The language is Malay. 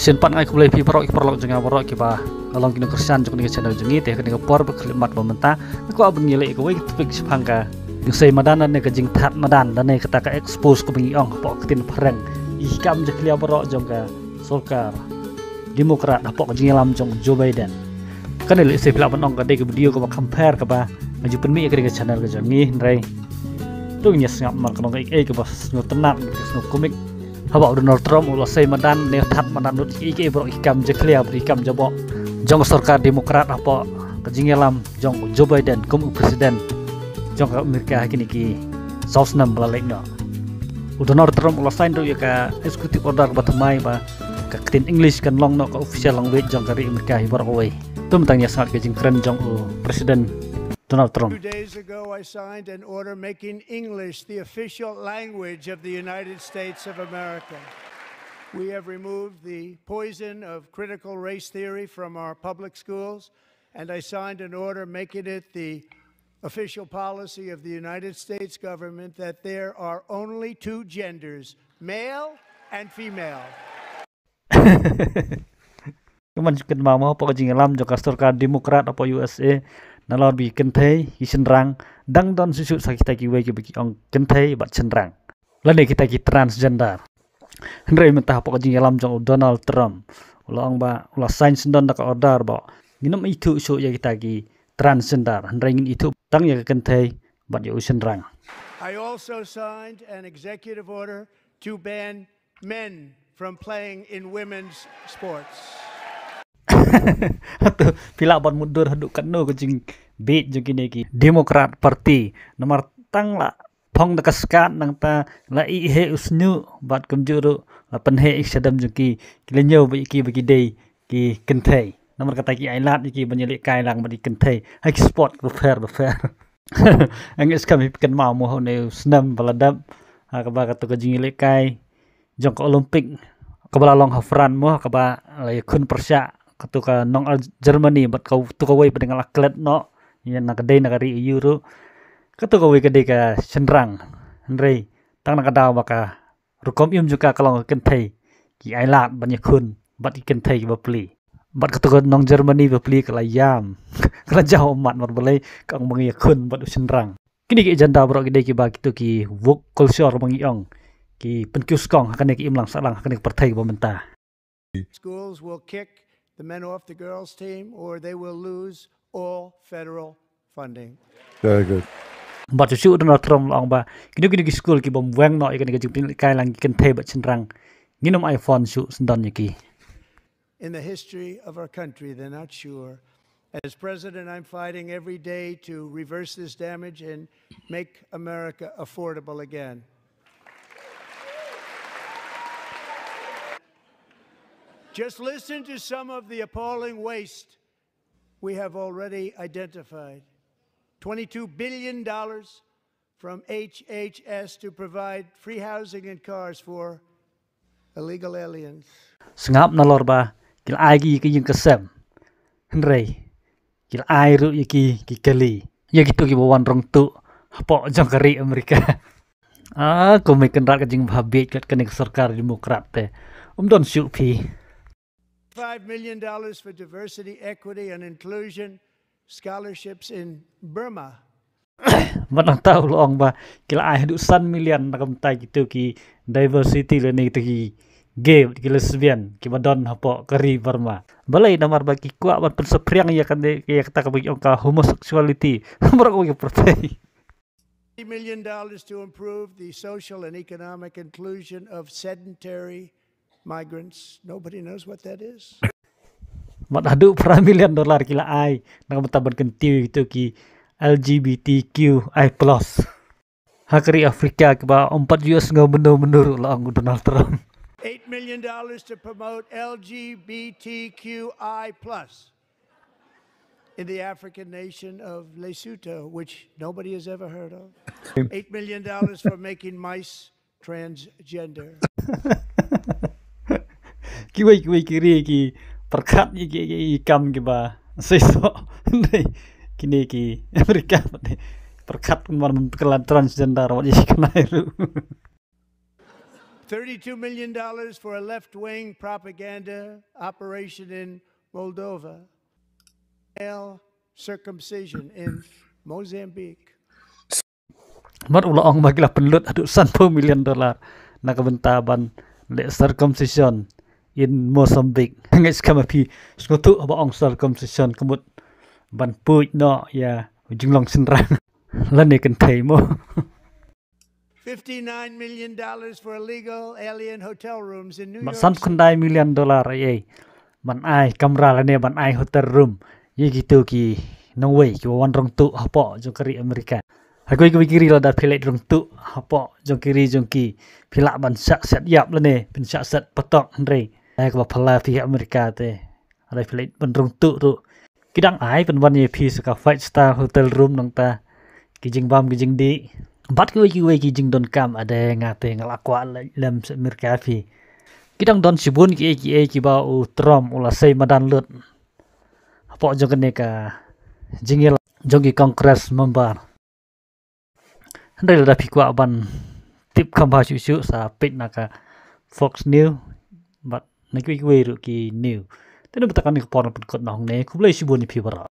Sian pan ngai kulai pi parok jenga parok ki ba along kini kersan jok ni channel jengi teh kini por berkelimat pemerintah ko abang ngile ko wei tupik sipangka yung say madan ne ka jing that madan dan ne kata ka expose ko bingi ong po ketin pareng ikam je klia parok jong ka Solkar Demokrat apok jing lam jong Joe Biden kan le se pila banong ka de ke video ko ba compare ka ba maju penmi ke channel ka jengi nrai tu nyes ngap mar kanong ek ke ba snu tenang snu komik Habak Donald Trump ulah say madan ne that madan nut iki bro ikam je clear ikam jabo jong Solkar Demokrat apa kejingelam jong Joe Biden kum presiden jong Amerika kini ki sausnam balalek no Donald Trump ulah sign do ya ka executive order batamai ba ka tin English kan long no ka official language jong kari Amerika hibar away tum tangnya sangat kejing keren jong presiden Donald Trump. 2 days ago, I signed an order making English the official language of the United States of America. We have removed the poison of critical race theory from our public schools, and I signed an order making it the official policy of the United States government that there are only 2 genders, male and female. Kaman ken mau apa kejingelam jong Solkar Demokrat apa USA nalor bi kentai hisenrang dang don susu sakita ki we ki bagi ong kentai bat senrang lane kita ki transgender hendrai mentah pok jing alam jong Donald Trump ulong ba ula sains don dak order ba nginum itu so ya kita ki transgender hendrai ngin itu tang ya kentai bat ya senrang. I also signed an executive order to ban men from playing in women's sports. Atau pila ban mundur haduk kanu kejing beat jeng kini ki Demokrat Party nomor tang la phong da kaskat nang ta la I he usnu bat kumjuru la penhe iksadam jeng ki kilenyo bagi day ki kentai nomor kata ki ailat ki banyelik kai lang bagi kentai hai sport fair angis kami pikan mau mo ne snam baladap ka ba kata kejing ilek kai jong ke Olimpik ka balalong hafran mo ka ba la kun persya ketuka nong Germany bat kau tuka wei pada ngalah klet no yang nak kedai nak ri euro ketuka wei kedai ka senrang Henry tang nak ada baka rukom juga kalau kentai ki ailat banyak kun bat kentai ki bapli bat ketuka nong Germany bapli kala yam kala jauh mat mar balai kang mangi kun bat senrang kini ki janda bro kedai ki ba kitu ki work culture mangi ong ki penkius kong akan ki imlang salang akan ki partai pemerintah. Schools will kick the men off the girls team or they will lose all federal funding. Very good. But you Donald Trump long ba kini ki school ki bom weng no ikan ki kai lang ken te bat senrang nginom iPhone su sendan ki. In the history of our country they're not sure. As president I'm fighting every day to reverse this damage and make America affordable again. Just listen to some of the appalling waste we have already identified. $22 billion from HHS to provide free housing and cars for illegal aliens. Sengap nalor ba kil agi ki yung kasem. Henry kil ai ru ki kali. Ya gitu ki bawan rong tu hapo jong kari Amerika. Ko may kenrat ka jing habit kat kaning Solkar Demokrat te. Don shoot pi. $5 million for diversity, equity, and inclusion scholarships in Burma. Matang tahu loong ba kila ay dusan million nakamtay gitu ki diversity le ni ki gay ki lesbian ki badon hapo kari Burma. Balay namar ba ki kuat ban pensepriang ya kan ya kata bagi ka homosexuality. Namar ko ki pertai. $50 million to improve the social and economic inclusion of sedentary migrants. Nobody knows what that is. Mat adu $1 million kila ay nakamtaban kentiu itu ki LGBTQI+. Hakari Afrika ke ba 4 US nga menur lang Donald Trump. $8 million to promote LGBTQI+ in the African nation of Lesotho, which nobody has ever heard of. $8 million for making mice transgender. Kiwai kiri ki perkat ki ikam ki ba seso nei kini ki Amerika perkat man kelan transgender wat kanairu $32 million for a left-wing propaganda operation in Moldova. Male circumcision in Mozambique. Mat ulah ong magilah penlut aduk $1 million na kabentaban le circumcision in Mozambique. Ngais kama pi skutu aba ong circumcision kemut ban puj no ya jinglong senrang. Lane kan thai mo. $59 million for illegal alien hotel rooms in New York San City. $1 million ai man ai kamera lane ban ai hotel room ye gitu ki Norway ki wan rong tu hapo jong kari Amerika. Aku kiri la da pilek rong tu hapo jong kiri jong ki pilak ban sak set yap lane pin sak set patok andre. Ai ko pala pi Amerika te. Ada pilek ban rong tu ru. Kidang ai pen wan ye pi saka 5-star hotel room nang ta kijing bam kijing di. Bat ko ki jing don kam ada ngate ngalakwa lem Amerika pi. Kidang don sibun ki ba u Trump ula sei madan lut. Hapo jong kene ka jingil jong ki kongres member. Andre la pi kwa ban tip kamba su sa pit naka Fox News bat nakwi ru ki new. Tenu betakan ni pon pun kot nong ne kublai sibun ni pi bara.